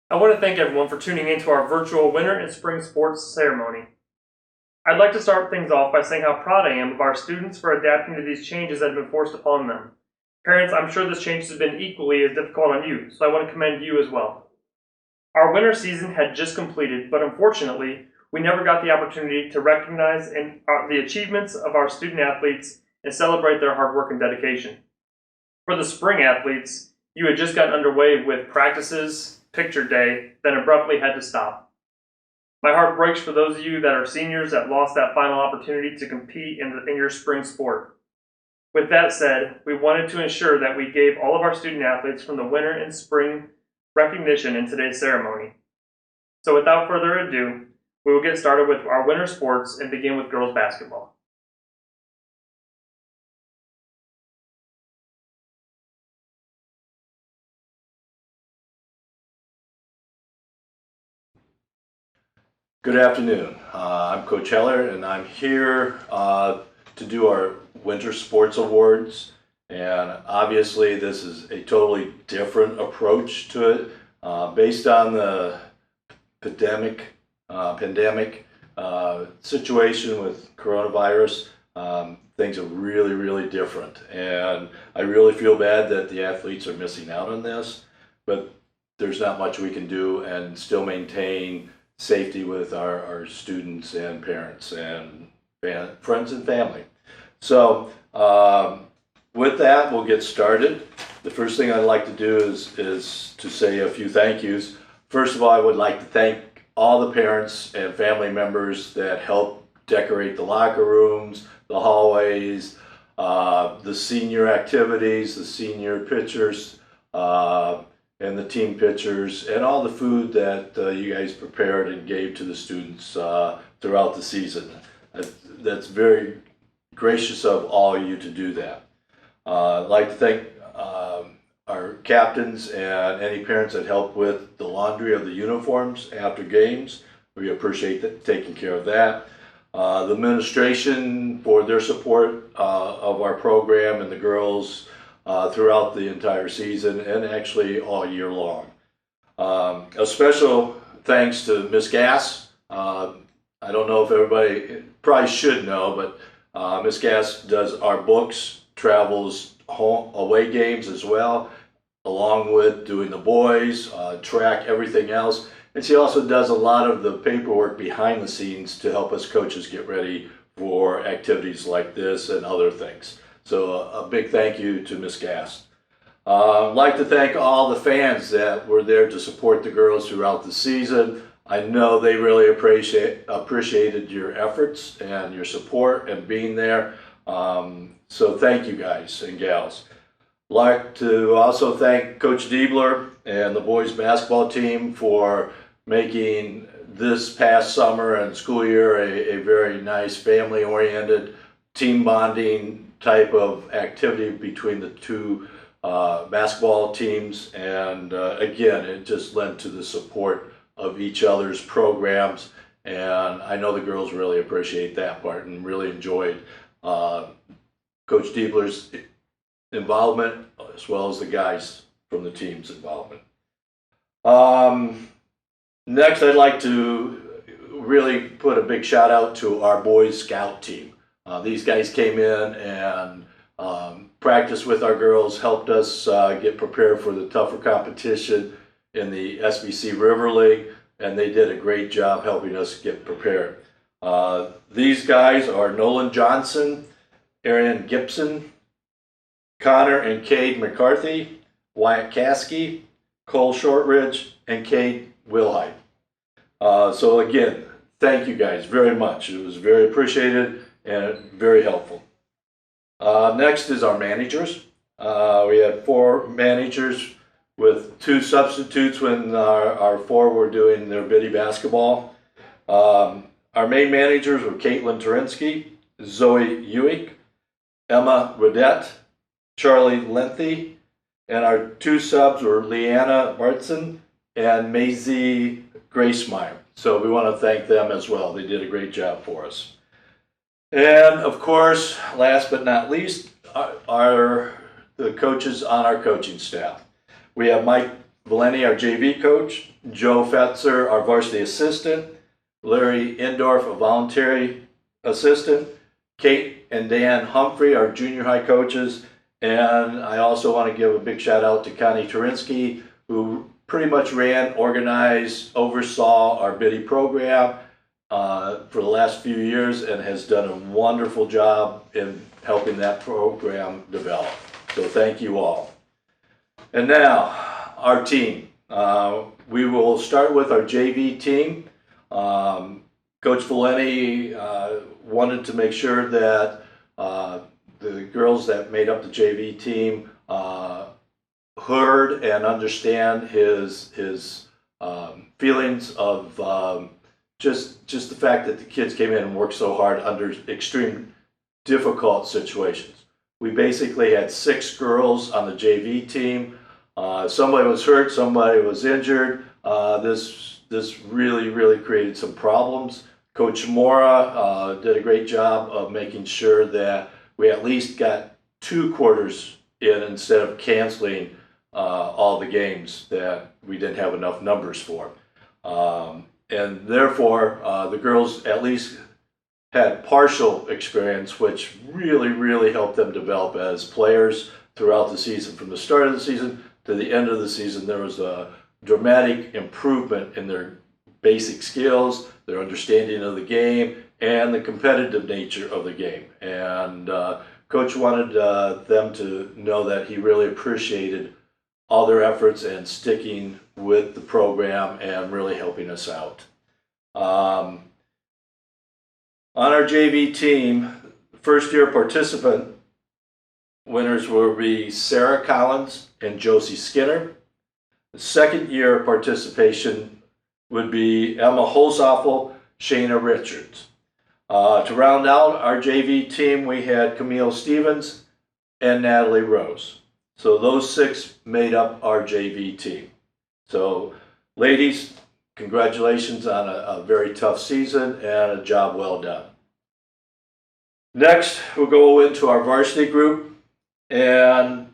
I want to thank everyone for tuning in to our virtual winter and spring sports ceremony. I'd like to start things off by saying how proud I am of our students for adapting to these changes that have been forced upon them. Parents, I'm sure this change has been equally as difficult on you, so I want to commend you as well. Our winter season had just completed, but unfortunately, we never got the opportunity to recognize the achievements of our student athletes and celebrate their hard work and dedication. For the spring athletes, you had just gotten underway with practices, picture day, then abruptly had to stop. My heart breaks for those of you that are seniors that lost that final opportunity to compete in your spring sport. With that said, we wanted to ensure that we gave all of our student athletes from the winter and spring recognition in today's ceremony. So without further ado, we will get started with our winter sports and begin with girls basketball. Good afternoon. I'm Coach Heller, and I'm here to do our Winter Sports Awards. And obviously, this is a totally different approach to it, based on the pandemic situation with coronavirus. Things are really, really different, and I really feel bad that the athletes are missing out on this. But there's not much we can do and still maintain safety with our students and parents and friends and family. So with that, we'll get started. The first thing I'd like to do is to say a few thank yous. First of all, I would like to thank all the parents and family members that helped decorate the locker rooms, the hallways, the senior activities, the senior pictures, and the team pictures, and all the food that you guys prepared and gave to the students throughout the season. That's very gracious of all of you to do that. I'd like to thank our captains and any parents that helped with the laundry of the uniforms after games. We appreciate taking care of that. The administration for their support of our program and the girls throughout the entire season and actually all year long. A special thanks to Miss Gass. I don't know if everybody probably should know, but Miss Gass does our books, travels home, away games as well, along with doing the boys, track, everything else. And she also does a lot of the paperwork behind the scenes to help us coaches get ready for activities like this and other things. So a big thank you to Miss Gass. I'd like to thank all the fans that were there to support the girls throughout the season. I know they really appreciated your efforts and your support and being there. So thank you guys and gals. I'd like to also thank Coach Diebler and the boys basketball team for making this past summer and school year a very nice family-oriented team bonding type of activity between the two basketball teams, and again, it just lent to the support of each other's programs, and I know the girls really appreciate that part and really enjoyed Coach Diebler's involvement as well as the guys from the team's involvement. Next, I'd like to really put a big shout out to our boys scout team. These guys came in and practiced with our girls, helped us get prepared for the tougher competition in the SBC River League, and they did a great job helping us get prepared. These guys are Nolan Johnson, Arian Gibson, Connor and Cade McCarthy, Wyatt Caskey, Cole Shortridge, and Cade Wilhite. So again, thank you guys very much. It was very appreciated and very helpful. Next is our managers. We had 4 managers with 2 substitutes when our 4 were doing their biddy basketball. Our main managers were Caitlin Terinsky, Zoe Uick, Emma Redette, Charlie Lenthy, and our 2 subs were Leanna Bartson and Maisie Gracemeyer. So we want to thank them as well. They did a great job for us. And of course, last but not least, are the coaches on our coaching staff. We have Mike Valeni, our JV coach, Joe Fetzer, our varsity assistant, Larry Indorf, a voluntary assistant, Kate and Dan Humphrey, our junior high coaches, and I also want to give a big shout out to Connie Turinsky, who pretty much ran, organized, oversaw our BIDI program for the last few years and has done a wonderful job in helping that program develop. So thank you all. And now, our team. We will start with our JV team. Coach Valeni wanted to make sure that the girls that made up the JV team heard and understand his feelings of just the fact that the kids came in and worked so hard under extreme difficult situations. We basically had 6 girls on the JV team. Somebody was hurt, somebody was injured. This really created some problems. Coach Mora did a great job of making sure that we at least got 2 quarters in instead of canceling all the games that we didn't have enough numbers for. And therefore, the girls at least had partial experience, which really helped them develop as players throughout the season. From the start of the season to the end of the season, there was a dramatic improvement in their basic skills, their understanding of the game, and the competitive nature of the game. And Coach wanted them to know that he really appreciated all their efforts and sticking with the program and really helping us out. On our JV team, first year participant winners will be Sarah Collins and Josie Skinner. The second year participation would be Emma Holzoffel, Shayna Richards. To round out our JV team, we had Camille Stevens and Natalie Rose. So those 6 made up our JV team. So ladies, congratulations on a very tough season and a job well done. Next, we'll go into our varsity group, and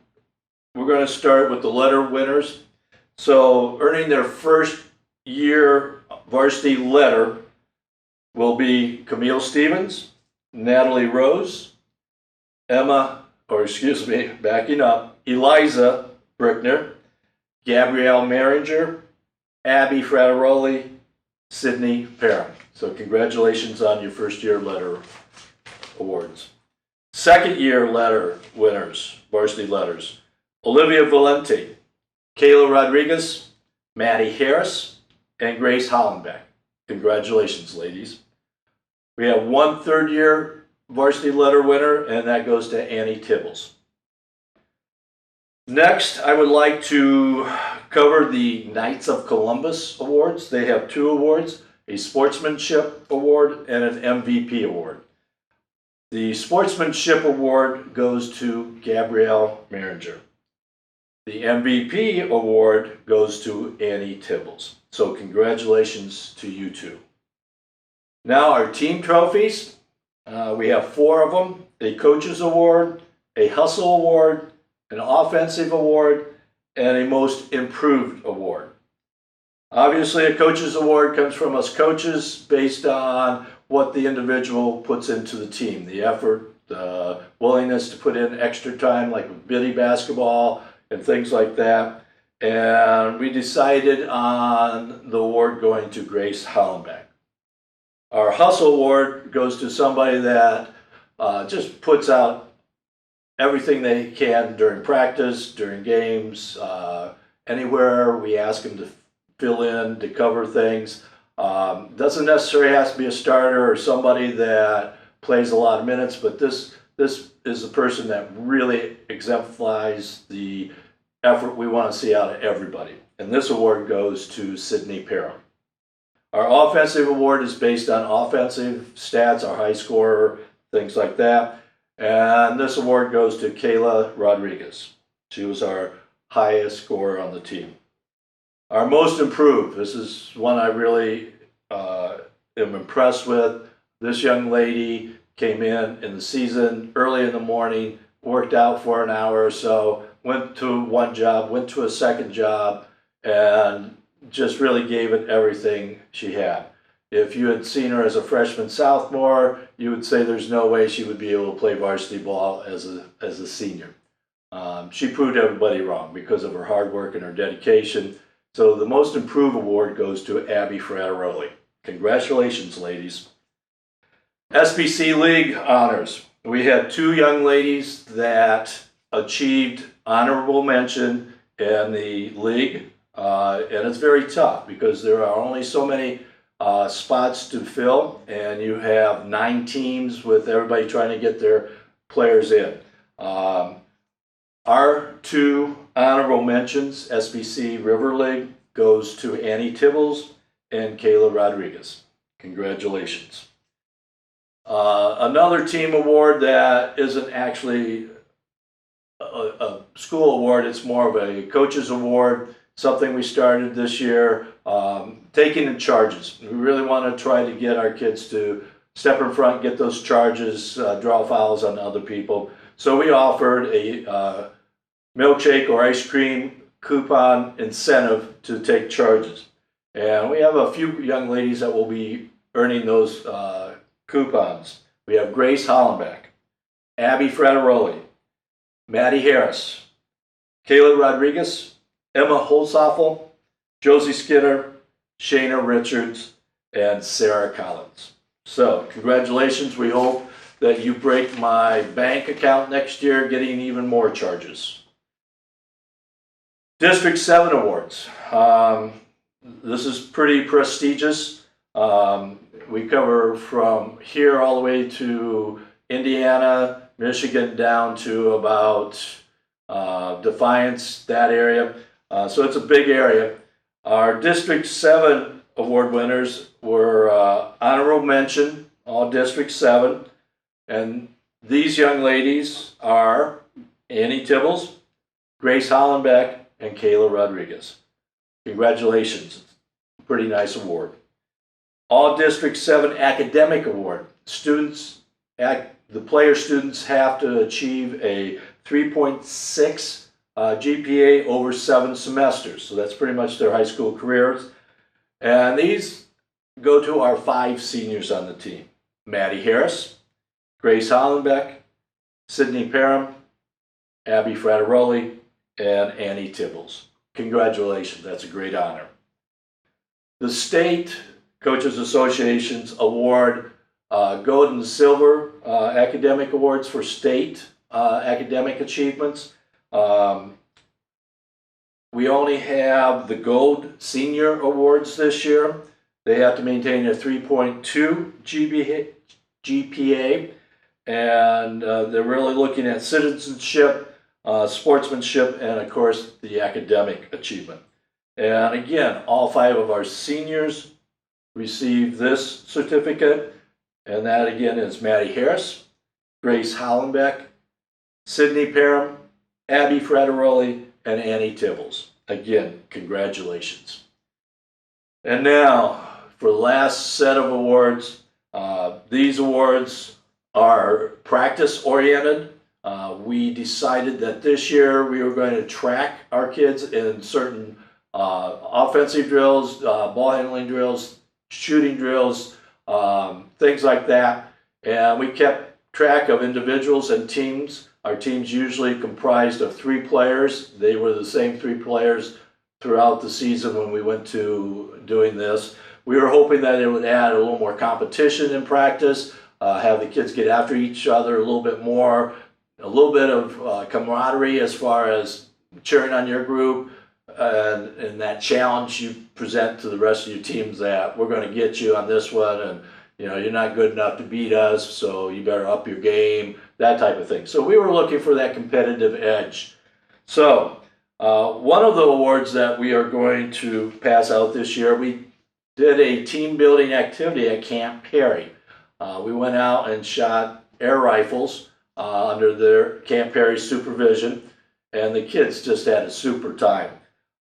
we're going to start with the letter winners. So earning their first year varsity letter will be Camille Stevens, Natalie Rose, Eliza Brickner, Gabrielle Maringer, Abby Frateroli, Sydney Parham. So congratulations on your first year letter awards. Second year letter winners, varsity letters, Olivia Valenti, Kayla Rodriguez, Maddie Harris, and Grace Hollenbeck. Congratulations, ladies. We have 1 third year varsity letter winner, and that goes to Annie Tibbles. Next, I would like to cover the Knights of Columbus Awards. They have 2 awards, a Sportsmanship Award and an MVP Award. The Sportsmanship Award goes to Gabrielle Maringer. The MVP Award goes to Annie Tibbles. So congratulations to you 2. Now our team trophies. We have 4 of them, a Coaches Award, a Hustle Award, an Offensive Award, and a Most Improved Award. Obviously, a Coaches Award comes from us coaches based on what the individual puts into the team, the effort, the willingness to put in extra time, like with BIDI basketball and things like that. And we decided on the award going to Grace Hollenbeck. Our Hustle Award goes to somebody that just puts out everything they can during practice, during games, anywhere we ask them to fill in, to cover things. Doesn't necessarily have to be a starter or somebody that plays a lot of minutes, but this is a person that really exemplifies the effort we want to see out of everybody. And this award goes to Sydney Parham. Our offensive award is based on offensive stats, our high scorer, things like that. And this award goes to Kayla Rodriguez. She was our highest scorer on the team. Our most improved, this is one I really am impressed with. This young lady came in the season early in the morning, worked out for an hour or so, went to one job, went to a second job, and just really gave it everything she had. If you had seen her as a freshman sophomore, you would say there's no way she would be able to play varsity ball as a senior. She proved everybody wrong because of her hard work and her dedication. So the Most Improved Award goes to Abby Frattaroli. Congratulations, ladies. SBC League honors. We had two young ladies that achieved honorable mention in the league, and it's very tough because there are only so many spots to fill, and you have 9 teams with everybody trying to get their players in. Our 2 honorable mentions, SBC River League, goes to Annie Tibbles and Kayla Rodriguez. Congratulations. Another team award that isn't actually a school award, it's more of a coach's award, something we started this year, taking the charges. We really want to try to get our kids to step in front, get those charges, draw fouls on other people. So we offered a milkshake or ice cream coupon incentive to take charges. And we have a few young ladies that will be earning those coupons. We have Grace Hollenbeck, Abby Frattaroli, Maddie Harris, Kayla Rodriguez, Emma Holzoffel, Josie Skinner, Shayna Richards, and Sarah Collins. So congratulations. We hope that you break my bank account next year, getting even more charges. District 7 awards. This is pretty prestigious. We cover from here all the way to Indiana, Michigan, down to about Defiance, that area. So it's a big area. Our District 7 award winners were honorable mention, all District 7. And these young ladies are Annie Tibbles, Grace Hollenbeck, and Kayla Rodriguez. Congratulations. Pretty nice award. All District 7 Academic Award. The player students have to achieve a 3.6 GPA over 7 semesters. So that's pretty much their high school careers. And these go to our 5 seniors on the team. Maddie Harris, Grace Hollenbeck, Sydney Parham, Abby Frattaroli, and Annie Tibbles. Congratulations, that's a great honor. The State Coaches Association's award gold and silver academic awards for state academic achievements. We only have the gold senior awards this year. They have to maintain a 3.2 GPA, and they're really looking at citizenship, sportsmanship, and of course the academic achievement. And again, all 5 of our seniors received this certificate, and that again is Maddie Harris, Grace Hollenbeck, Sydney Parham, Abby Frattaroli, and Annie Tibbles. Again, congratulations. And now for the last set of awards. These awards are practice oriented. We decided that this year we were going to track our kids in certain offensive drills, ball handling drills, shooting drills, things like that. And we kept track of individuals and teams. Our teams usually comprised of 3 players. They were the same 3 players throughout the season when we went to doing this. We were hoping that it would add a little more competition in practice, have the kids get after each other a little bit more, a little bit of camaraderie as far as cheering on your group, and that challenge you present to the rest of your teams that we're going to get you on this one, and you're not good enough to beat us, so you better up your game, that type of thing. So we were looking for that competitive edge. So one of the awards that we are going to pass out this year, we did a team building activity at Camp Perry. We went out and shot air rifles under their Camp Perry supervision, and the kids just had a super time.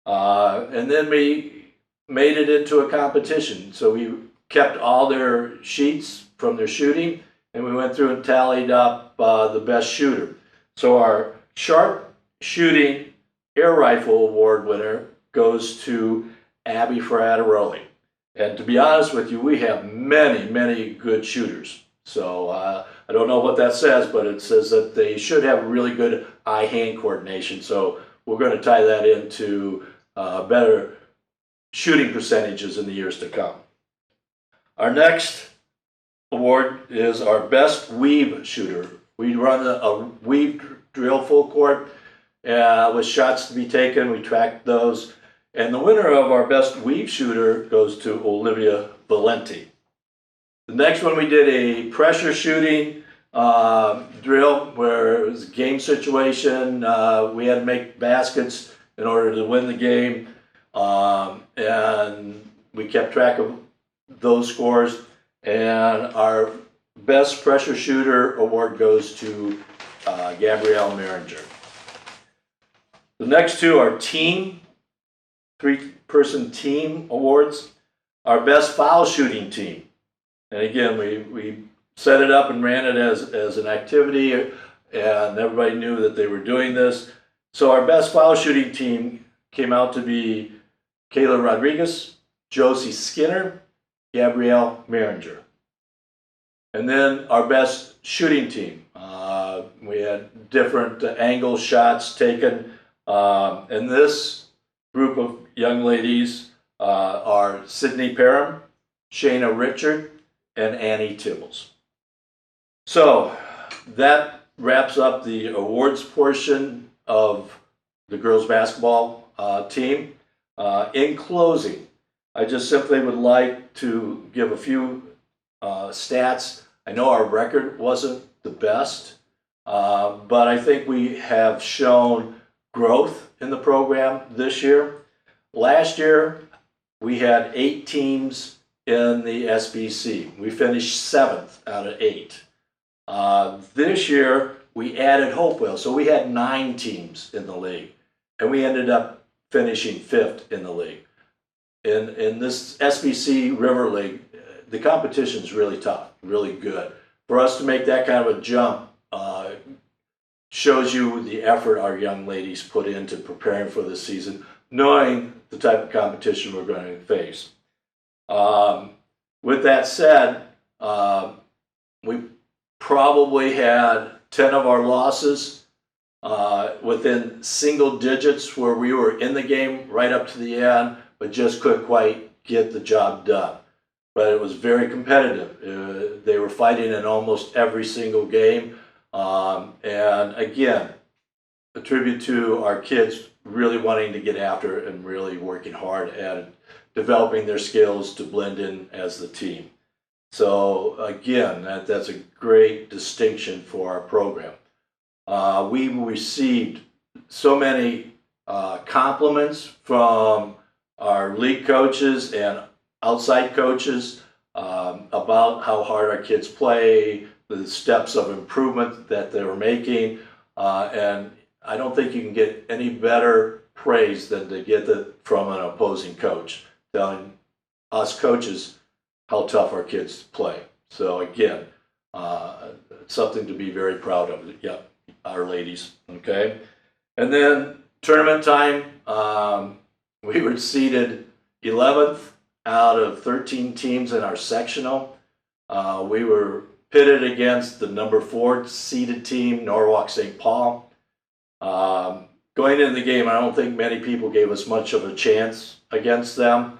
And then we made it into a competition. So we kept all their sheets from their shooting, and we went through and tallied up the best shooter. So our sharp shooting air rifle award winner goes to Abby Frateroli. And to be honest with you, we have many, many good shooters. So I don't know what that says, but it says that they should have really good eye-hand coordination. So we're going to tie that into better shooting percentages in the years to come. Our next award is our best weave shooter. We run a weave drill full court with shots to be taken. We track those. And the winner of our best weave shooter goes to Olivia Valenti. The next one, we did a pressure shooting drill where it was a game situation. We had to make baskets in order to win the game. And we kept track of those scores. And our best pressure shooter award goes to Gabrielle Maringer. The next two are team, three-person team awards. Our best foul shooting team. And again, we set it up and ran it as an activity, and everybody knew that they were doing this. So our best foul shooting team came out to be Kayla Rodriguez, Josie Skinner, Gabrielle Maringer. And then our best shooting team. We had different angle shots taken. And this group of young ladies are Sydney Parham, Shayna Richard, and Annie Tibbles. So that wraps up the awards portion of the girls basketball team. In closing, I just simply would like to give a few stats. I know our record wasn't the best, but I think we have shown growth in the program this year. Last year, we had 8 teams in the SBC. We finished 7th out of 8. This year, we added Hopewell, so we had 9 teams in the league, and we ended up finishing 5th in the league. In this SBC River League, the competition is really tough, really good. For us to make that kind of a jump shows you the effort our young ladies put into preparing for the season, knowing the type of competition we're going to face. With that said, we probably had 10 of our losses within single digits where we were in the game right up to the end, but just couldn't quite get the job done. But it was very competitive. They were fighting in almost every single game. And again, a tribute to our kids really wanting to get after it and really working hard at developing their skills to blend in as the team. So again, that's a great distinction for our program. We received so many compliments from our league coaches and outside coaches about how hard our kids play, the steps of improvement that they're making, and I don't think you can get any better praise than to get it from an opposing coach, telling us coaches how tough our kids play. So again, something to be very proud of. Yep, our ladies. Okay, and then tournament time. We were seeded 11th out of 13 teams in our sectional. We were pitted against the number 4 seeded team, Norwalk St. Paul. Going into the game, I don't think many people gave us much of a chance against them.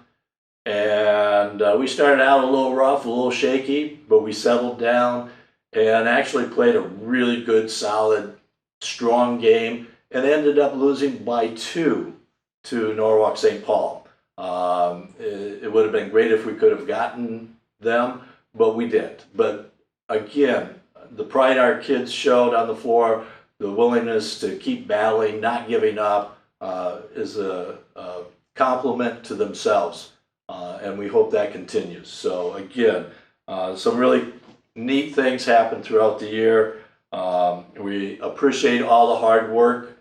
And we started out a little rough, a little shaky, but we settled down and actually played a really good, solid, strong game and ended up losing by 2 to Norwalk St. Paul. It would have been great if we could have gotten them, but we didn't. But again, the pride our kids showed on the floor, the willingness to keep battling, not giving up, is a compliment to themselves. And we hope that continues. So again, some really neat things happen throughout the year. We appreciate all the hard work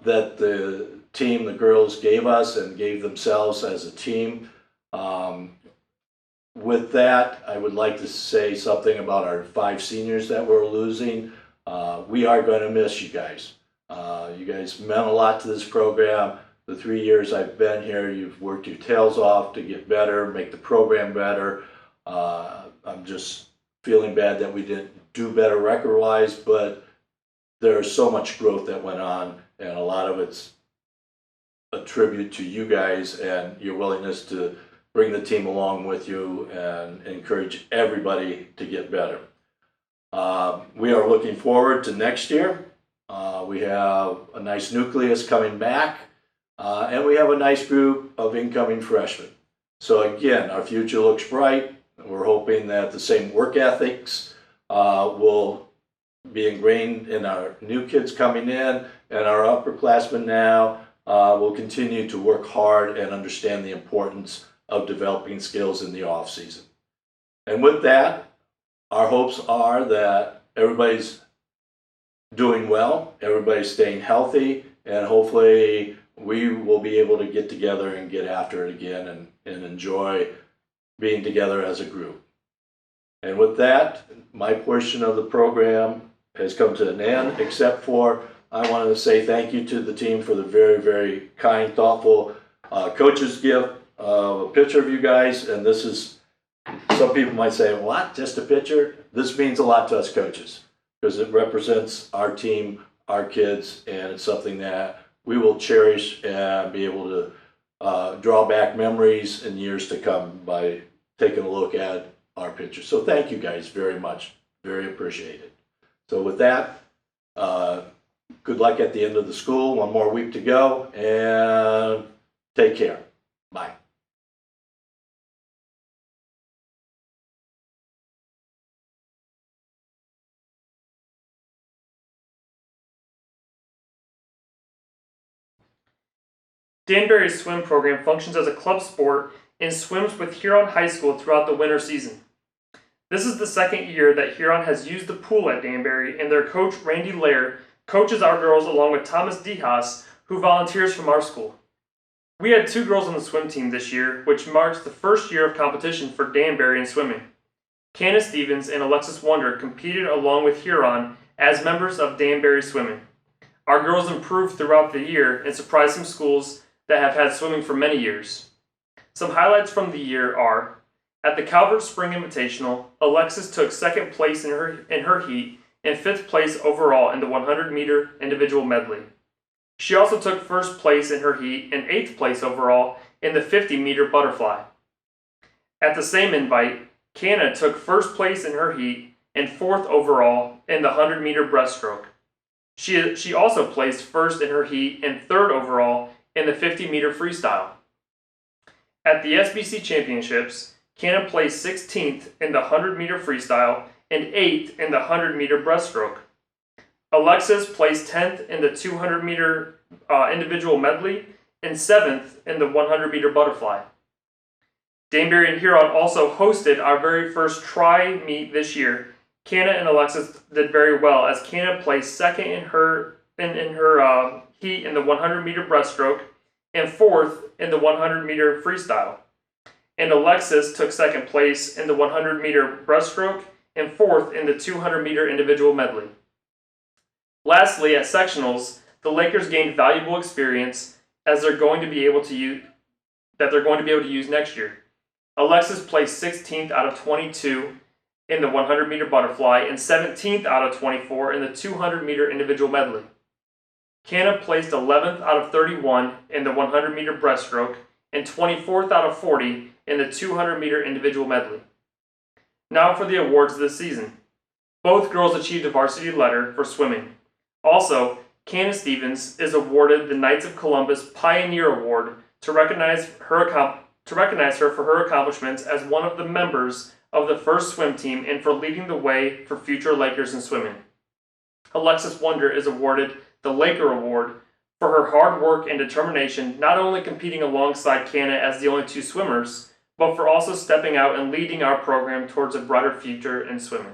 that the team, the girls, gave us and gave themselves as a team. With that, I would like to say something about our 5 seniors that we're losing. We are going to miss you guys. You guys meant a lot to this program. the 3 years I've been here, you've worked your tails off to get better, make the program better. I'm just feeling bad that we didn't do better record-wise, but there's so much growth that went on, and a lot of it's a tribute to you guys and your willingness to bring the team along with you and encourage everybody to get better. We are looking forward to next year. We have a nice nucleus coming back, and we have a nice group of incoming freshmen. So again, our future looks bright. We're hoping that the same work ethics will be ingrained in our new kids coming in, and our upperclassmen now will continue to work hard and understand the importance of developing skills in the off season. And with that, our hopes are that everybody's doing well, everybody's staying healthy, and hopefully we will be able to get together and get after it again and enjoy being together as a group. And with that, my portion of the program has come to an end, except for I wanted to say thank you to the team for the very, very kind, thoughtful coach's gift of a picture of you guys. And this is, some people might say, what, just a picture? This means a lot to us coaches because it represents our team, our kids, and it's something that we will cherish and be able to draw back memories in years to come by taking a look at our picture. So thank you guys very much. Very appreciated. So with that, good luck at the end of the school. One more week to go, and take care. Bye. Danbury's swim program functions as a club sport and swims with Huron High School throughout the winter season. This is the second year that Huron has used the pool at Danbury, and their coach, Randy Lair, coaches our girls along with Thomas DeHaas, who volunteers from our school. We had 2 girls on the swim team this year, which marks the first year of competition for Danbury in swimming. Candace Stevens and Alexis Wonder competed along with Huron as members of Danbury Swimming. Our girls improved throughout the year and surprised some schools that have had swimming for many years. Some highlights from the year are, at the Calvert Spring Invitational, Alexis took 2nd place in her heat and 5th place overall in the 100-meter individual medley. She also took 1st place in her heat and 8th place overall in the 50-meter butterfly. At the same invite, Canna took 1st place in her heat and 4th overall in the 100-meter breaststroke. She also placed 1st in her heat and 3rd overall in the 50-meter freestyle. At the SBC Championships, Canna placed 16th in the 100-meter freestyle and 8th in the 100-meter breaststroke. Alexis placed 10th in the 200-meter individual medley and 7th in the 100-meter butterfly. Danbury and Huron also hosted our very first tri meet this year. Canna and Alexis did very well as Canna placed 2nd in her heat in the 100-meter breaststroke and 4th in the 100-meter freestyle. And Alexis took 2nd place in the 100-meter breaststroke and 4th in the 200-meter individual medley. Lastly, at sectionals, the Lakers gained valuable experience as they're going to be able to use next year. Alexis placed 16th out of 22 in the 100-meter butterfly and 17th out of 24 in the 200-meter individual medley. Canna placed 11th out of 31 in the 100-meter breaststroke and 24th out of 40 in the 200-meter individual medley. Now for the awards of the season. Both girls achieved a varsity letter for swimming. Also, Candace Stevens is awarded the Knights of Columbus Pioneer Award to recognize her for her accomplishments as one of the members of the first swim team and for leading the way for future Lakers in swimming. Alexis Wonder is awarded the Laker Award for her hard work and determination, not only competing alongside Canna as the only 2 swimmers, but for also stepping out and leading our program towards a brighter future in swimming.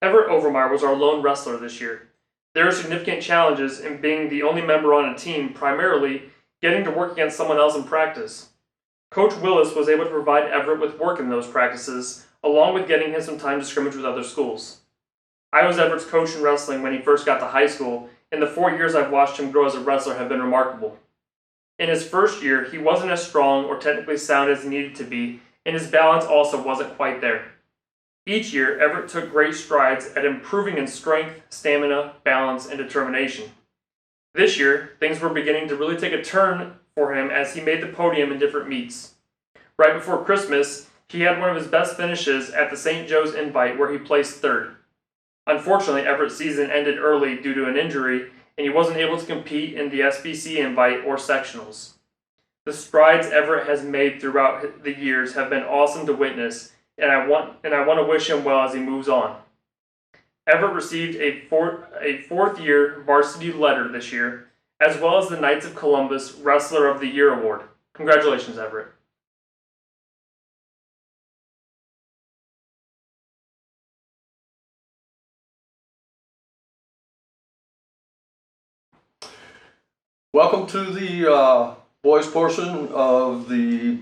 Everett Overmeyer was our lone wrestler this year. There are significant challenges in being the only member on a team, primarily getting to work against someone else in practice. Coach Willis was able to provide Everett with work in those practices, along with getting him some time to scrimmage with other schools. I was Everett's coach in wrestling when he first got to high school, and the 4 years I've watched him grow as a wrestler have been remarkable. In his first year, he wasn't as strong or technically sound as he needed to be, and his balance also wasn't quite there. Each year, Everett took great strides at improving in strength, stamina, balance, and determination. This year, things were beginning to really take a turn for him as he made the podium in different meets. Right before Christmas, he had one of his best finishes at the St. Joe's Invite where he placed third. Unfortunately, Everett's season ended early due to an injury, and he wasn't able to compete in the SBC Invite or sectionals. The strides Everett has made throughout the years have been awesome to witness, and I want to wish him well as he moves on. Everett received a fourth-year varsity letter this year, as well as the Knights of Columbus Wrestler of the Year award. Congratulations, Everett. Welcome to the boys portion of the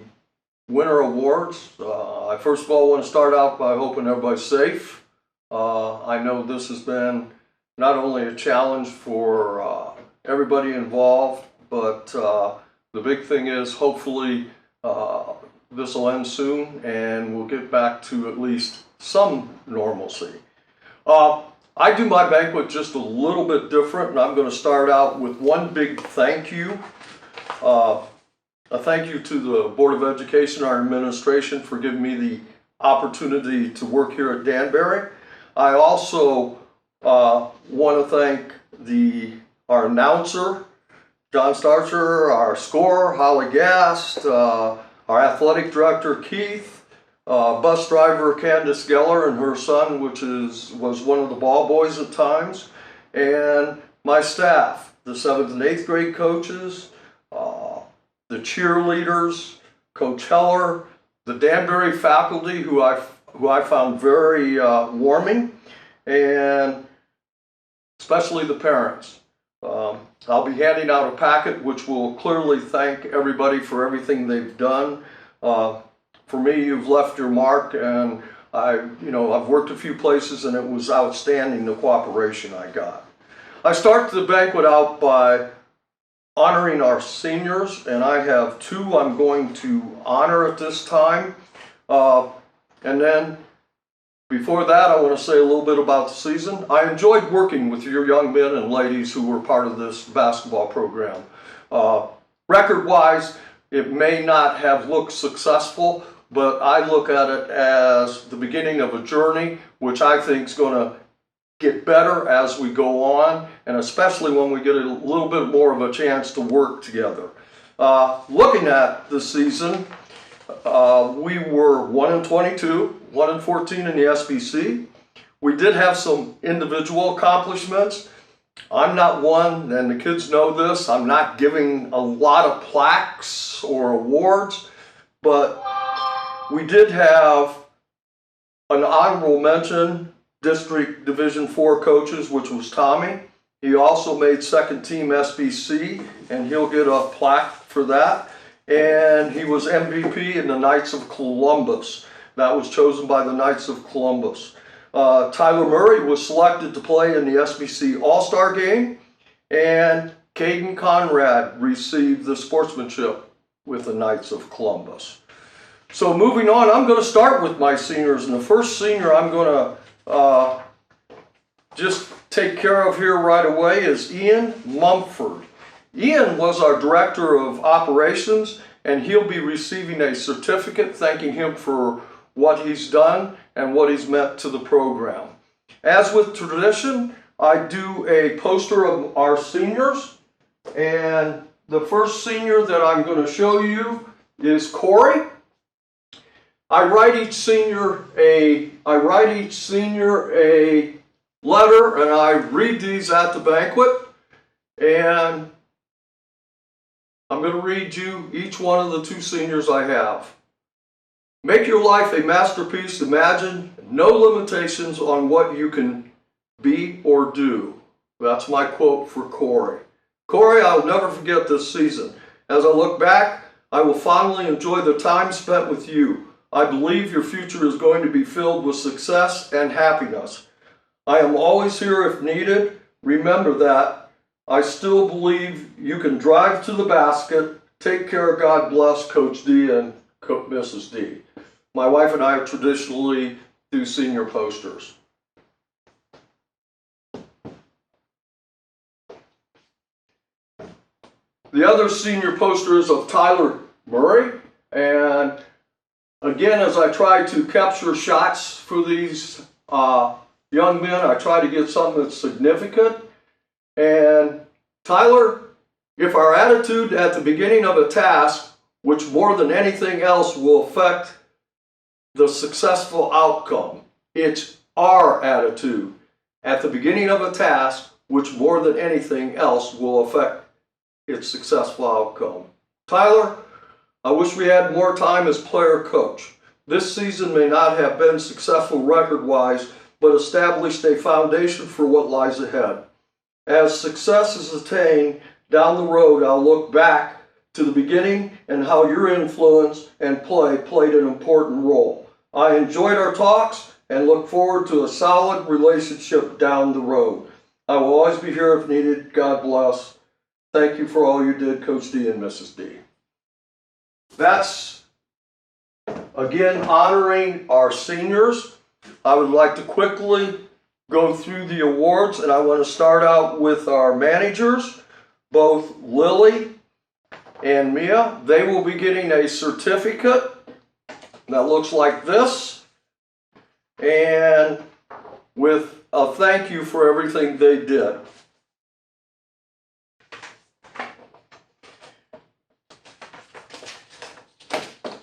Winter Awards. I first of all want to start out by hoping everybody's safe. I know this has been not only a challenge for everybody involved, but the big thing is hopefully this will end soon and we'll get back to at least some normalcy. I do my banquet just a little bit different, and I'm going to start out with one big thank you. A thank you to the Board of Education, our administration, for giving me the opportunity to work here at Danbury. I also want to thank our announcer, John Starcher, our scorer, Holly Gast, our athletic director, Keith, bus driver Candace Geller and her son, which was one of the ball boys at times, and my staff, the 7th and 8th grade coaches, the cheerleaders, Coach Heller, the Danbury faculty who I found very warming, and especially the parents. I'll be handing out a packet which will clearly thank everybody for everything they've done. For me, you've left your mark, and I've worked a few places, and it was outstanding, the cooperation I got. I start the banquet out by honoring our seniors, and I have two I'm going to honor at this time. And then before that, I want to say a little bit about the season. I enjoyed working with your young men and ladies who were part of this basketball program. Record-wise, it may not have looked successful, but I look at it as the beginning of a journey, which I think is going to get better as we go on, and especially when we get a little bit more of a chance to work together. Looking at the season, we were 1-22, 1-14 in the SBC. We did have some individual accomplishments. I'm not one, and the kids know this, I'm not giving a lot of plaques or awards, but we did have an honorable mention, District Division 4 coaches, which was Tommy. He also made second team SBC, and he'll get a plaque for that. And he was MVP in the Knights of Columbus. That was chosen by the Knights of Columbus. Tyler Murray was selected to play in the SBC All-Star Game, and Caden Conrad received the sportsmanship with the Knights of Columbus. So moving on, I'm going to start with my seniors, and the first senior I'm going to just take care of here right away is Ian Mumford. Ian was our Director of Operations, and he'll be receiving a certificate thanking him for what he's done and what he's meant to the program. As with tradition, I do a poster of our seniors, and the first senior that I'm going to show you is Corey. I write each senior a letter, and I read these at the banquet, and I'm going to read you each one of the two seniors I have. Make your life a masterpiece. Imagine no limitations on what you can be or do. That's my quote for Corey. Corey, I'll never forget this season. As I look back, I will fondly enjoy the time spent with you. I believe your future is going to be filled with success and happiness. I am always here if needed. Remember that. I still believe you can drive to the basket. Take care. God bless, Coach D and Mrs. D. My wife and I traditionally do senior posters. The other senior poster is of Tyler Murray, and again, as I try to capture shots for these young men, I try to get something that's significant. And Tyler, if our attitude at the beginning of a task, which more than anything else will affect the successful outcome, it's our attitude at the beginning of a task, which more than anything else will affect its successful outcome. Tyler, I wish we had more time as player coach. This season may not have been successful record-wise, but established a foundation for what lies ahead. As success is attained down the road, I'll look back to the beginning and how your influence and play played an important role. I enjoyed our talks and look forward to a solid relationship down the road. I will always be here if needed. God bless. Thank you for all you did, Coach D and Mrs. D. That's, again, honoring our seniors. I would like to quickly go through the awards, and I want to start out with our managers, both Lily and Mia. They will be getting a certificate that looks like this, and with a thank you for everything they did.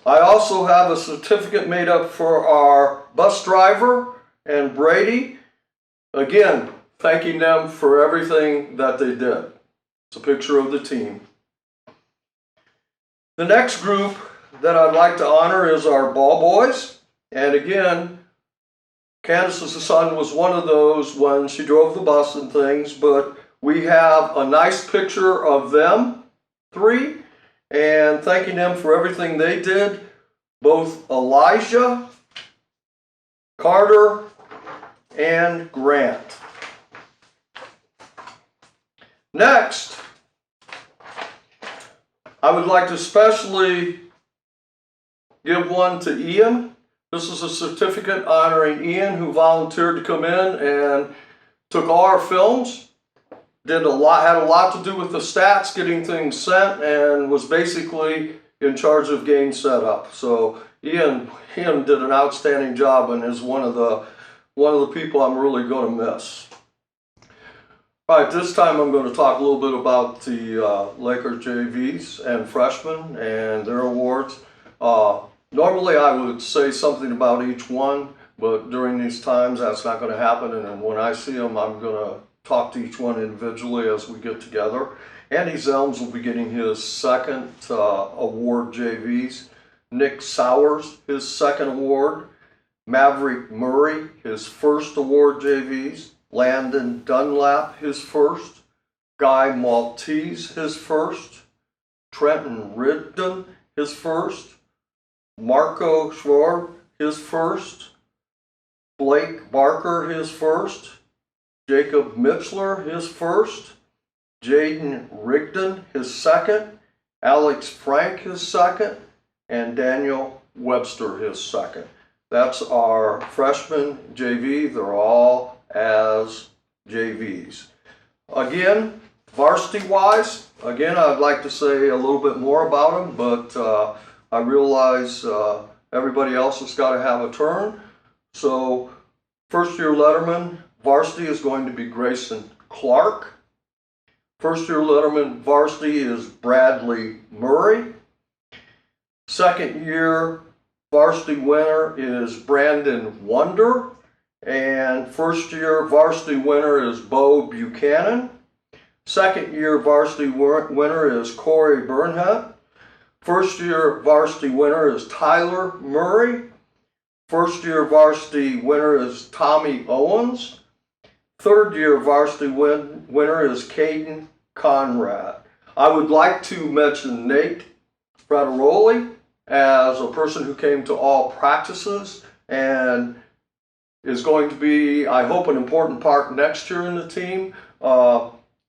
I also have a certificate made up for our bus driver and Brady. Again, thanking them for everything that they did. It's a picture of the team. The next group that I'd like to honor is our ball boys. And again, Candace's son was one of those when she drove the bus and things, but we have a nice picture of them three, and thanking them for everything they did, both Elijah, Carter, and Grant. Next, I would like to especially give one to Ian. This is a certificate honoring Ian, who volunteered to come in and took all our films. Had a lot to do with the stats, getting things sent, and was basically in charge of game setup. So Ian did an outstanding job and is one of the people I'm really going to miss. All right, this time I'm going to talk a little bit about the Laker JVs and freshmen and their awards. Normally I would say something about each one, but during these times that's not going to happen, and when I see them I'm going to talk to each one individually as we get together. Andy Zelms will be getting his second award JVs. Nick Sowers, his second award. Maverick Murray, his first award JVs. Landon Dunlap, his first. Guy Maltese, his first. Trenton Rigdon, his first. Marco Schwarb, his first. Blake Barker, his first. Jacob Mitzler, his first. Jaden Rigdon, his second. Alex Frank, his second. And Daniel Webster, his second. That's our freshman JV. They're all as JVs. Again, varsity-wise, again, I'd like to say a little bit more about them, but I realize everybody else has got to have a turn. So, first-year letterman varsity is going to be Grayson Clark. First-year letterman varsity is Bradley Murray. Second-year varsity winner is Brandon Wonder. And first-year varsity winner is Bo Buchanan. Second-year varsity winner is Corey Burnett. First-year varsity winner is Tyler Murray. First-year varsity winner is Tommy Owens. Third-year varsity winner is Caden Conrad. I would like to mention Nate Frateroli as a person who came to all practices and is going to be, I hope, an important part next year in the team.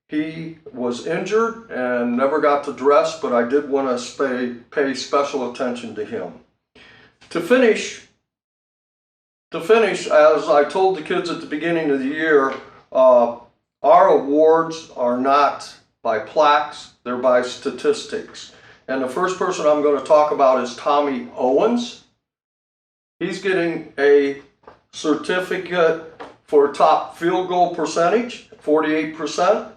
He was injured and never got to dress, but I did want to pay special attention to him. To finish, as I told the kids at the beginning of the year, our awards are not by plaques, they're by statistics. And the first person I'm going to talk about is Tommy Owens. He's getting a certificate for top field goal percentage, 48%,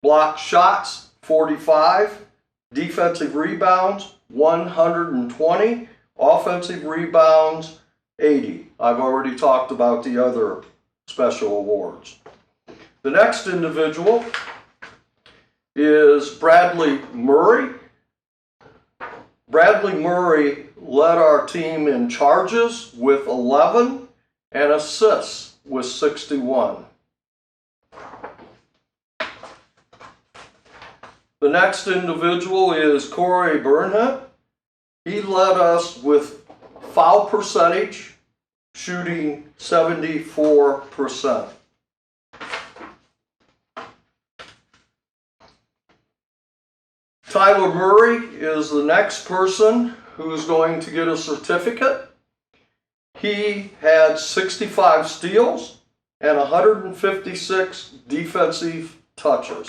block shots, 45, defensive rebounds, 120, offensive rebounds, 80. I've already talked about the other special awards. The next individual is Bradley Murray. Bradley Murray led our team in charges with 11 and assists with 61. The next individual is Corey Burnham. He led us with foul percentage, shooting 74%. Tyler Murray is the next person who's going to get a certificate. He had 65 steals and 156 defensive touches.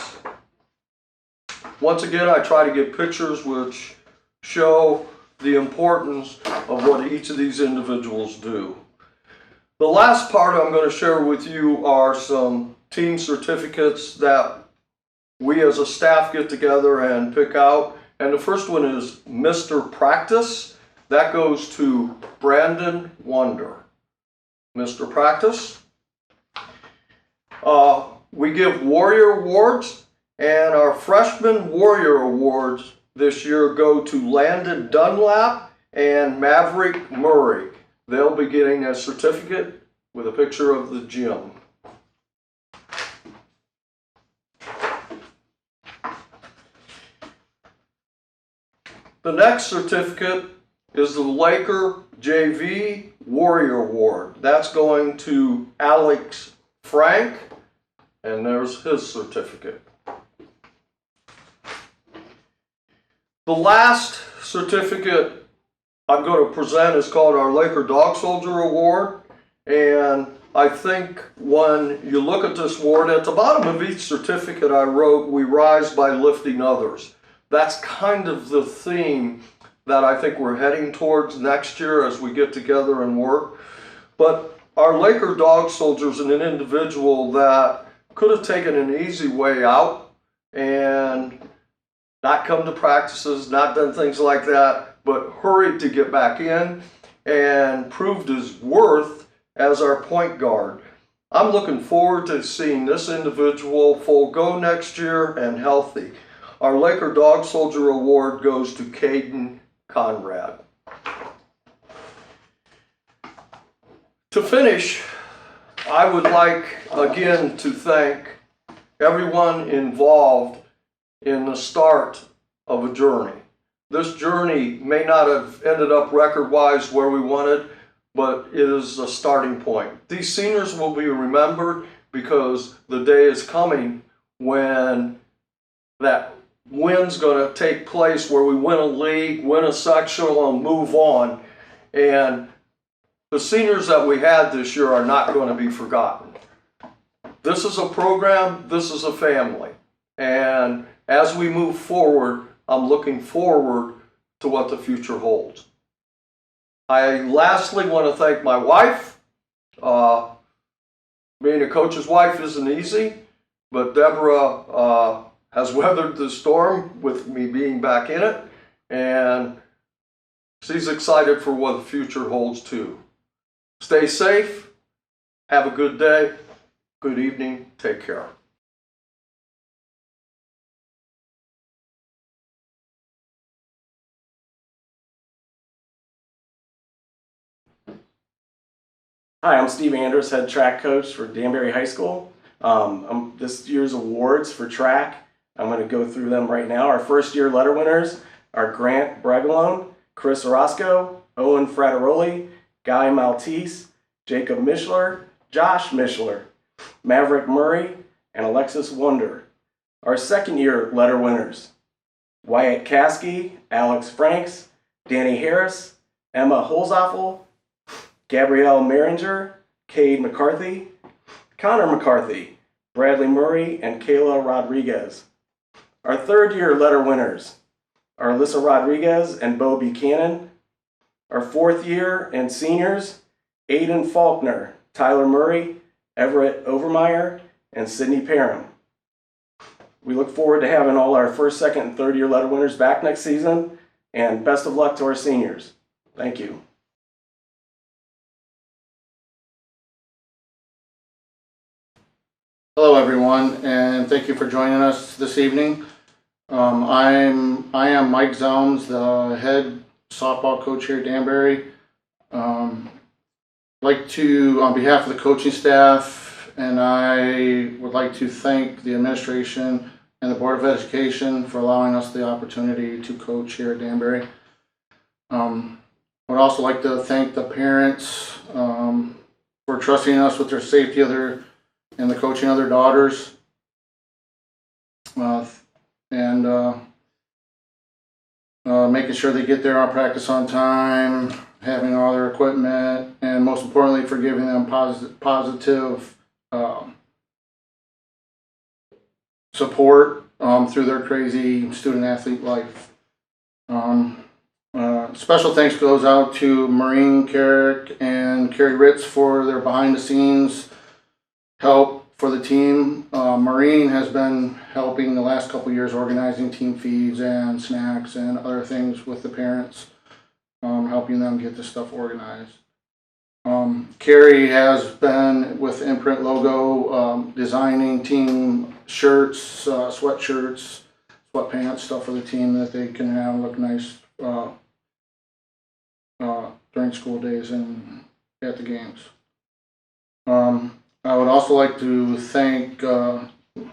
Once again, I try to get pictures which show the importance of what each of these individuals do. The last part I'm going to share with you are some team certificates that we as a staff get together and pick out. And the first one is Mr. Practice. That goes to Brandon Wonder. Mr. Practice. We give Warrior Awards, and our Freshman Warrior Awards this year go to Landon Dunlap and Maverick Murray. They'll be getting a certificate with a picture of the gym. The next certificate is the Laker JV Warrior Award. That's going to Alex Frank, and there's his certificate. The last certificate I'm going to present is called our Laker Dog Soldier Award, and I think when you look at this award, at the bottom of each certificate I wrote, "We rise by lifting others." That's kind of the theme that I think we're heading towards next year as we get together and work. But our Laker Dog Soldier is an individual that could have taken an easy way out and not come to practices, not done things like that, but hurried to get back in and proved his worth as our point guard. I'm looking forward to seeing this individual full go next year and healthy. Our Laker Dog Soldier Award goes to Caden Conrad. To finish, I would like again to thank everyone involved in the start of a journey. This journey may not have ended up record-wise where we wanted, but it is a starting point. These seniors will be remembered because the day is coming when that win's going to take place where we win a league, win a sectional, and move on. And the seniors that we had this year are not going to be forgotten. This is a program, this is a family. And as we move forward, I'm looking forward to what the future holds. I lastly want to thank my wife. Being a coach's wife isn't easy, but Deborah has weathered the storm with me being back in it, and she's excited for what the future holds too. Stay safe, have a good day, good evening, take care. Hi, I'm Steve Andrus, head track coach for Danbury High School. This year's awards for track, I'm going to go through them right now. Our first year letter winners, are Grant Bragalone, Chris Orozco, Owen Frateroli, Guy Maltese, Jacob Mishler, Josh Mishler, Maverick Murray, and Alexis Wonder. Our second-year letter winners: Wyatt Caskey, Alex Franks, Danny Harris, Emma Holzoffel, Gabrielle Maringer, Cade McCarthy, Connor McCarthy, Bradley Murray, and Kayla Rodriguez. Our third-year letter winners are Alyssa Rodriguez and Bo Buchanan. Our fourth year and seniors, Aiden Faulkner, Tyler Murray, Everett Overmeyer, and Sydney Parham. We look forward to having all our first, second, and third year letter winners back next season, and best of luck to our seniors. Thank you. Hello, everyone, and thank you for joining us this evening. I am Mike Zelms, the head softball coach here at Danbury. I'd like to, on behalf of the coaching staff, and I would like to thank the administration and the Board of Education for allowing us the opportunity to coach here at Danbury. I would also like to thank the parents for trusting us with their safety of their and the coaching of their daughters, and making sure they get there on practice on time, having all their equipment, and most importantly, for giving them positive support through their crazy student-athlete life. Special thanks goes out to Maureen Carrick and Carrie Ritz for their behind-the-scenes help for the team. Maureen has been helping the last couple years organizing team feeds and snacks and other things with the parents, helping them get this stuff organized. Carrie has been with Imprint Logo, designing team shirts, sweatshirts, sweatpants, stuff for the team that they can have look nice during school days and at the games. I would also like to thank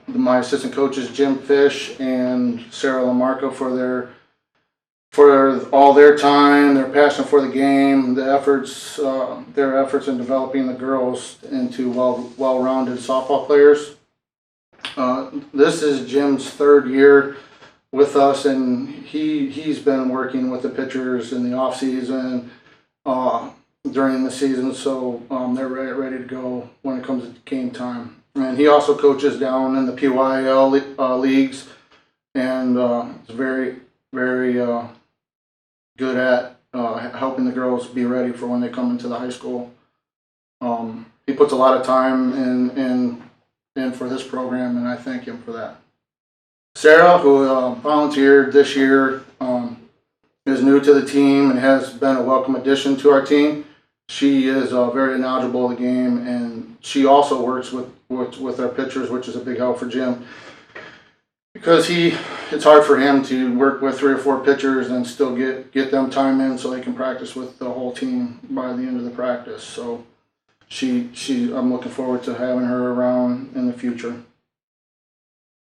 my assistant coaches Jim Fish and Sarah Lamarca for all their time, their passion for the game, their efforts in developing the girls into well-rounded softball players. This is Jim's third year with us, and he's been working with the pitchers in the off season, during the season, so they're ready to go when it comes to game time. And he also coaches down in the PYL leagues, and is very, very good at helping the girls be ready for when they come into the high school. He puts a lot of time in for this program, and I thank him for that. Sarah, who volunteered this year, is new to the team and has been a welcome addition to our team. She is very knowledgeable of the game, and she also works with our pitchers, which is a big help for Jim, because it's hard for him to work with 3 or 4 pitchers and still get them time in so they can practice with the whole team by the end of the practice. So I'm looking forward to having her around in the future.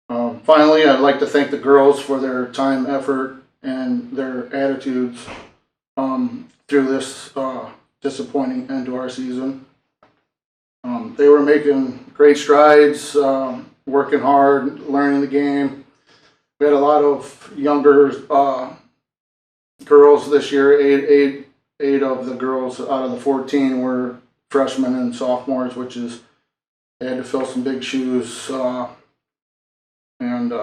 Finally, I'd like to thank the girls for their time, effort, and their attitudes through this disappointing end to our season. They were making great strides, working hard, learning the game. We had a lot of younger girls this year. Eight of the girls out of the 14 were freshmen and sophomores, which is, they had to fill some big shoes. And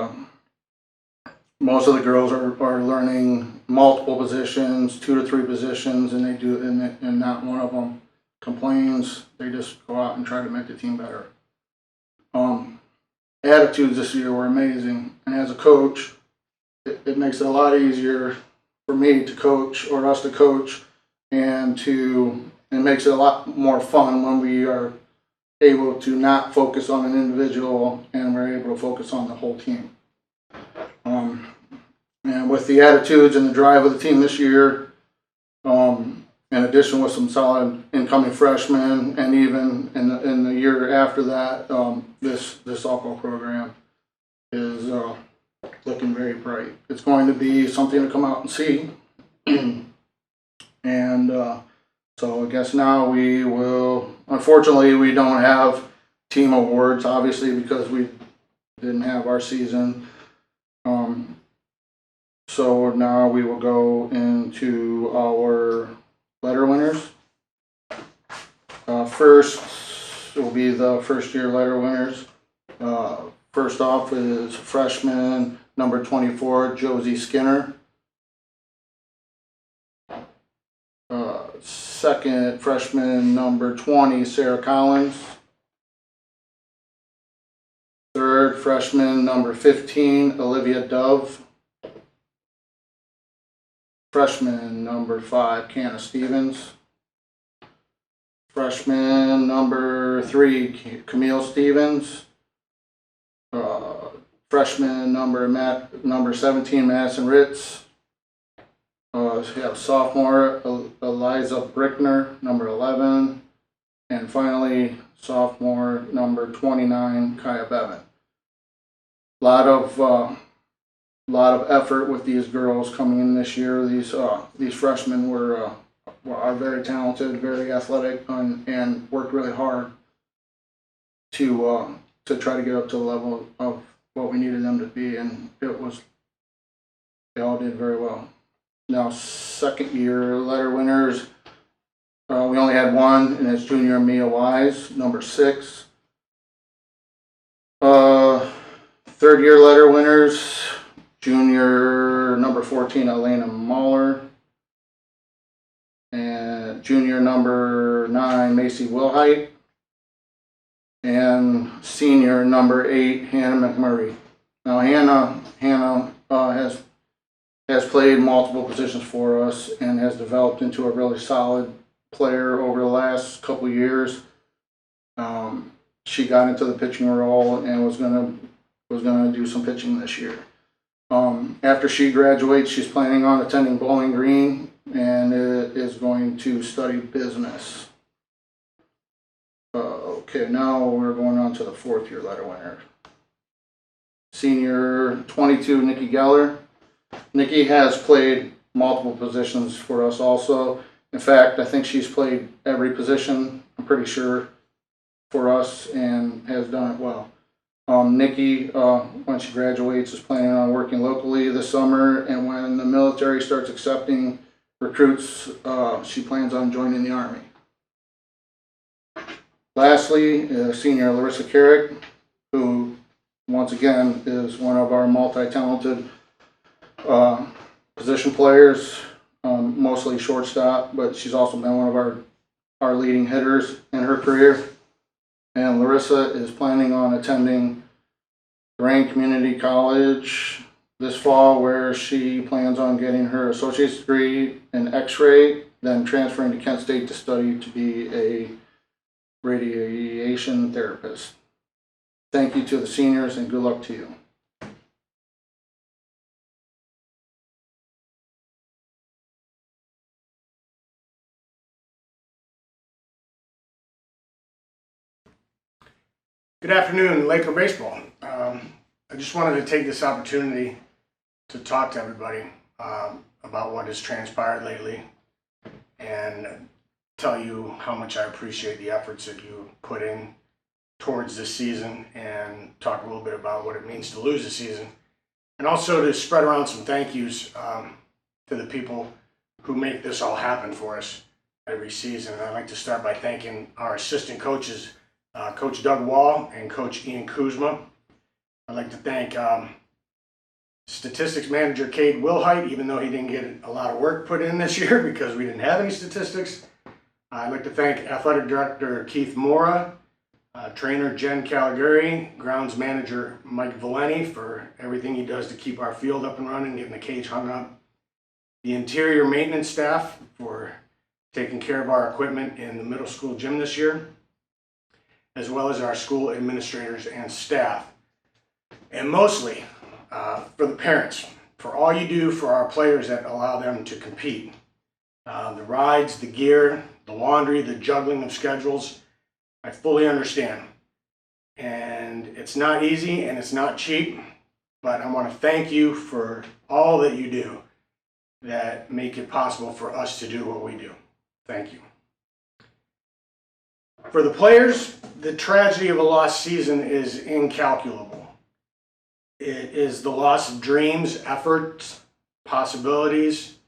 most of the girls are learning multiple positions, 2 to 3 positions, and they do, and not one of them complains. They just go out and try to make the team better. Attitudes this year were amazing, and as a coach, it makes it a lot easier for me to coach, or us to coach, and it makes it a lot more fun when we are able to not focus on an individual and we're able to focus on the whole team. And with the attitudes and the drive of the team this year, in addition with some solid incoming freshmen, and even in the year after that, this softball program is looking very bright. It's going to be something to come out and see. And so I guess now we will, unfortunately, we don't have team awards, obviously, because we didn't have our season. So now we will go into our letter winners. First will be the first year letter winners. First off is freshman number 24, Josie Skinner. Second, freshman number 20, Sarah Collins. Third, freshman number 15, Olivia Dove. Freshman number 5, Canna Stevens. Freshman number 3, Camille Stevens. Freshman number 17, Madison Ritz. We have sophomore Eliza Brickner, number 11, and finally sophomore number 29, Kaya Bevan. Lot of effort with these girls coming in this year. These freshmen are very talented, very athletic, and worked really hard to try to get up to the level of what we needed them to be, and they all did very well. Now, second year letter winners, we only had one, and it's junior Mia Wise, number 6. Third year letter winners, junior number 14, Elena Mahler, and junior number 9, Macy Wilhite, and senior number 8, Hannah McMurray. Now, Hannah has played multiple positions for us and has developed into a really solid player over the last couple of years. She got into the pitching role and was gonna do some pitching this year. After she graduates, she's planning on attending Bowling Green and is going to study business. Okay, now we're going on to the fourth year letter winner. Senior 22, Nikki Geller. Nikki has played multiple positions for us also. In fact, I think she's played every position, I'm pretty sure, for us and has done it well. Nikki, when she graduates, is planning on working locally this summer, and when the military starts accepting recruits, she plans on joining the Army. Lastly, senior Larissa Carrick, who once again is one of our multi-talented position players, mostly shortstop, but she's also been one of our leading hitters in her career. And Larissa is planning on attending Lorraine Community College this fall, where she plans on getting her associate's degree in X-ray, then transferring to Kent State to study to be a radiation therapist. Thank you to the seniors and good luck to you. Good afternoon, Laker Baseball. I just wanted to take this opportunity to talk to everybody about what has transpired lately and tell you how much I appreciate the efforts that you put in towards this season, and talk a little bit about what it means to lose a season, and also to spread around some thank yous to the people who make this all happen for us every season. And I'd like to start by thanking our assistant coaches, Coach Doug Wall and Coach Ian Kuzma. I'd like to thank statistics manager Cade Wilhite, even though he didn't get a lot of work put in this year because we didn't have any statistics. I'd like to thank athletic director Keith Mora, trainer Jen Caligari, grounds manager Mike Valeni for everything he does to keep our field up and running, getting the cage hung up, the interior maintenance staff for taking care of our equipment in the middle school gym this year, as well as our school administrators and staff. And mostly for the parents, for all you do for our players that allow them to compete. The rides, the gear, the laundry, the juggling of schedules, I fully understand. And it's not easy and it's not cheap, but I want to thank you for all that you do that make it possible for us to do what we do. Thank you. For the players, the tragedy of a lost season is incalculable. It is the loss of dreams, efforts, possibilities,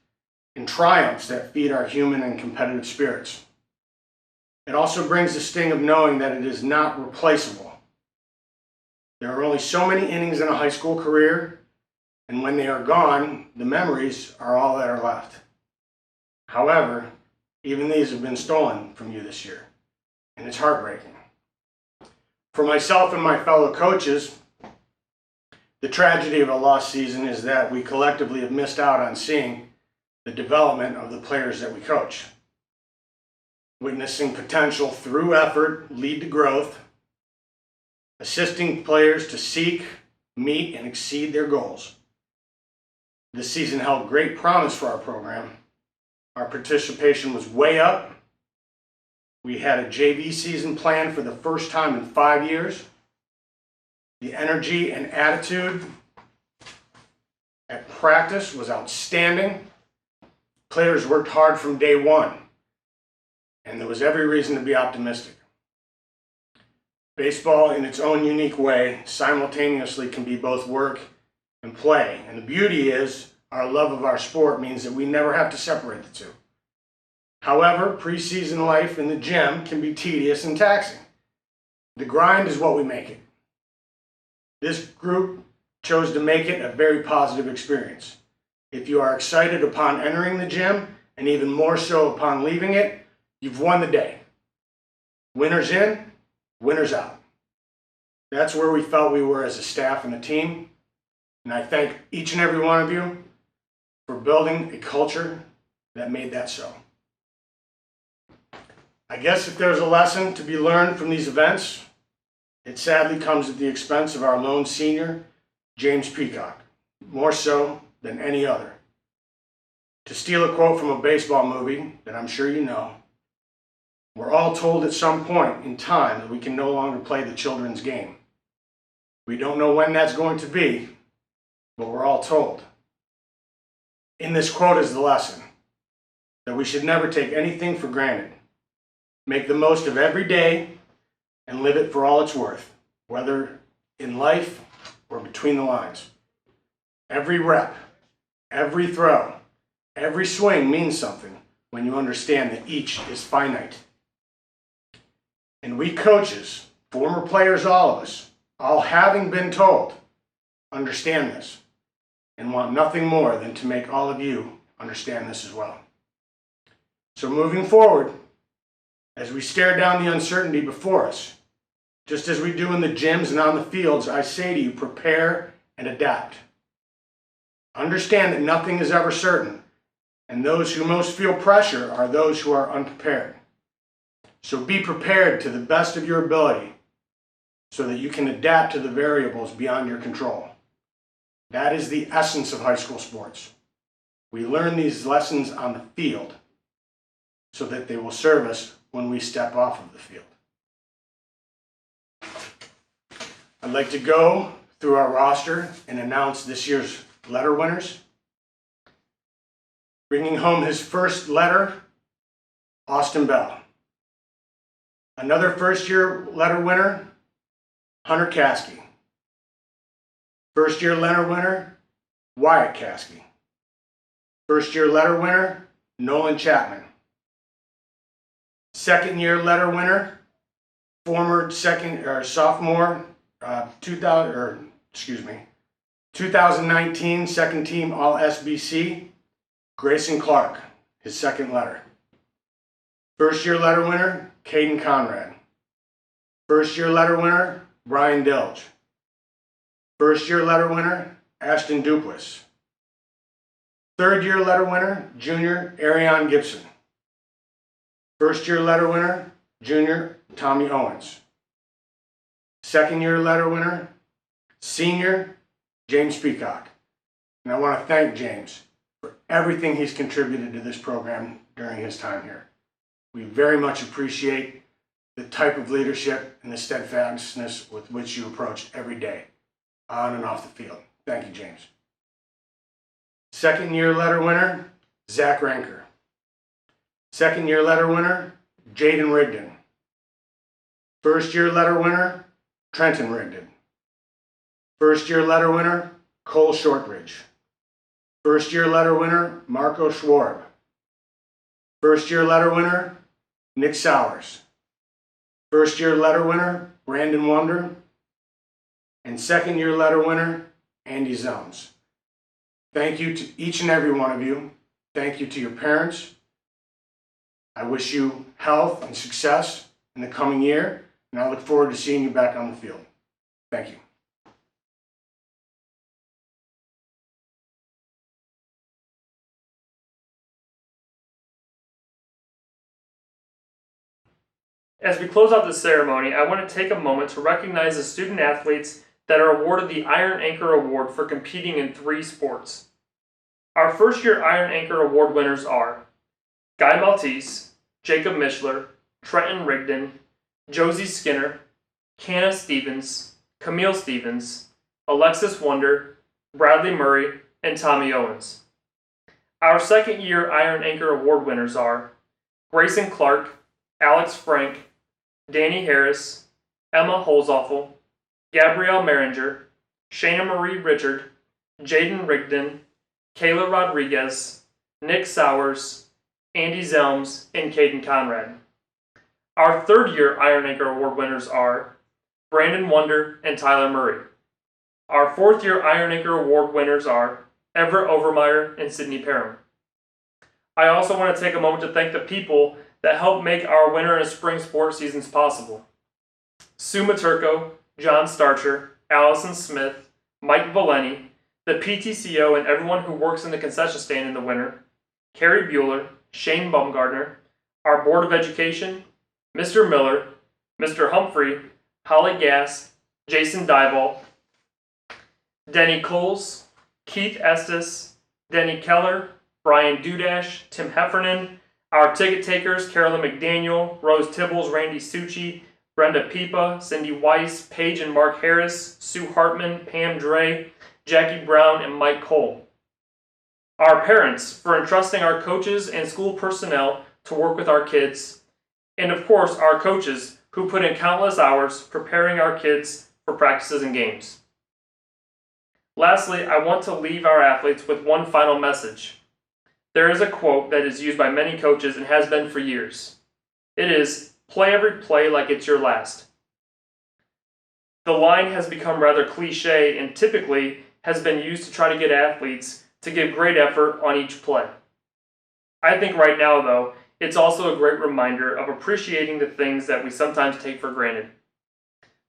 and triumphs that feed our human and competitive spirits. It also brings the sting of knowing that it is not replaceable. There are only so many innings in a high school career, and when they are gone, the memories are all that are left. However, even these have been stolen from you this year, and it's heartbreaking. For myself and my fellow coaches, the tragedy of a lost season is that we collectively have missed out on seeing the development of the players that we coach. Witnessing potential through effort lead to growth, assisting players to seek, meet, and exceed their goals. This season held great promise for our program. Our participation was way up. We had a JV season planned for the first time in 5 years. The energy and attitude at practice was outstanding. Players worked hard from day one, and there was every reason to be optimistic. Baseball, in its own unique way, simultaneously can be both work and play. And the beauty is, our love of our sport means that we never have to separate the two. However, preseason life in the gym can be tedious and taxing. The grind is what we make it. This group chose to make it a very positive experience. If you are excited upon entering the gym, and even more so upon leaving it, you've won the day. Winners in, winners out. That's where we felt we were as a staff and a team. And I thank each and every one of you for building a culture that made that so. I guess if there's a lesson to be learned from these events, it sadly comes at the expense of our lone senior, James Peacock, more so than any other. To steal a quote from a baseball movie that I'm sure you know, we're all told at some point in time that we can no longer play the children's game. We don't know when that's going to be, but we're all told. In this quote is the lesson that we should never take anything for granted. Make the most of every day and live it for all it's worth, whether in life or between the lines. Every rep, every throw, every swing means something when you understand that each is finite. And we coaches, former players, all of us, all having been told, understand this and want nothing more than to make all of you understand this as well. So moving forward, as we stare down the uncertainty before us, just as we do in the gyms and on the fields, I say to you, prepare and adapt. Understand that nothing is ever certain, and those who most feel pressure are those who are unprepared. So be prepared to the best of your ability so that you can adapt to the variables beyond your control. That is the essence of high school sports. We learn these lessons on the field so that they will serve us when we step off of the field. I'd like to go through our roster and announce this year's letter winners. Bringing home his first letter, Austin Bell. Another first-year letter winner, Hunter Caskey. First-year letter winner, Wyatt Caskey. First-year letter winner, Nolan Chapman. Second-year letter winner, former sophomore, 2019 second team All SBC, Grayson Clark, his second letter. First year letter winner, Caden Conrad. First year letter winner, Brian Dilge. First year letter winner, Ashton Dupuis. Third year letter winner, junior Arion Gibson. First year letter winner, junior Tommy Owens. Second year letter winner, senior James Peacock. And I want to thank James for everything he's contributed to this program during his time here. We very much appreciate the type of leadership and the steadfastness with which you approached every day, on and off the field. Thank you, James. Second year letter winner, Zach Ranker. Second year letter winner, Jaden Rigdon. First year letter winner, Trenton Rigdon. First year letter winner, Cole Shortridge. First year letter winner, Marco Schwarb. First year letter winner, Nick Sowers. First year letter winner, Brandon Wonder. And second year letter winner, Andy Zones. Thank you to each and every one of you. Thank you to your parents. I wish you health and success in the coming year, and I look forward to seeing you back on the field. Thank you. As we close out this ceremony, I want to take a moment to recognize the student athletes that are awarded the Iron Anchor Award for competing in 3 sports. Our first year Iron Anchor Award winners are Guy Maltese, Jacob Mishler, Trenton Rigdon, Josie Skinner, Canna Stevens, Camille Stevens, Alexis Wonder, Bradley Murray, and Tommy Owens. Our second year Iron Anchor Award winners are Grayson Clark, Alex Frank, Danny Harris, Emma Holzoffel, Gabrielle Maringer, Shayna Marie Richard, Jaden Rigdon, Kayla Rodriguez, Nick Sowers, Andy Zelms, and Caden Conrad. Our third year Iron Anchor Award winners are Brandon Wonder and Tyler Murray. Our fourth year Iron Anchor Award winners are Everett Overmeyer and Sydney Parham. I also want to take a moment to thank the people that helped make our winter and spring sports seasons possible. Sue Maturko, John Starcher, Allison Smith, Mike Valeni, the PTCO and everyone who works in the concession stand in the winter, Carrie Bueller, Shane Baumgartner, our Board of Education, Mr. Miller, Mr. Humphrey, Holly Gass, Jason Dieball, Denny Coles, Keith Estes, Denny Keller, Brian Dudash, Tim Heffernan, our ticket takers, Carolyn McDaniel, Rose Tibbles, Randy Succi, Brenda Pipa, Cindy Weiss, Paige and Mark Harris, Sue Hartman, Pam Dre, Jackie Brown, and Mike Cole. Our parents for entrusting our coaches and school personnel to work with our kids. And of course, our coaches who put in countless hours preparing our kids for practices and games. Lastly, I want to leave our athletes with one final message. There is a quote that is used by many coaches and has been for years. It is, "Play every play like it's your last." The line has become rather cliche and typically has been used to try to get athletes to give great effort on each play. I think right now, though, it's also a great reminder of appreciating the things that we sometimes take for granted.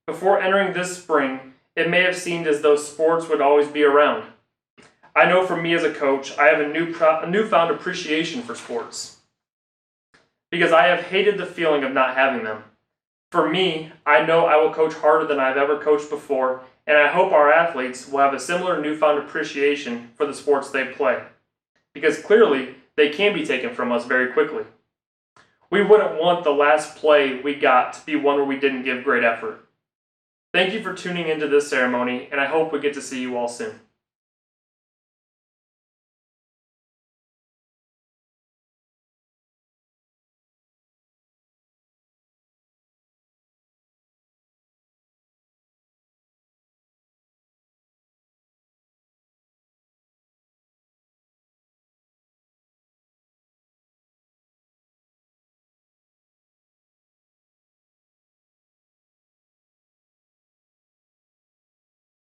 Before entering this spring, it may have seemed as though sports would always be around. I know for me as a coach, I have a newfound appreciation for sports because I have hated the feeling of not having them. For me, I know I will coach harder than I've ever coached before, and I hope our athletes will have a similar newfound appreciation for the sports they play, because clearly they can be taken from us very quickly. We wouldn't want the last play we got to be one where we didn't give great effort. Thank you for tuning into this ceremony, and I hope we get to see you all soon.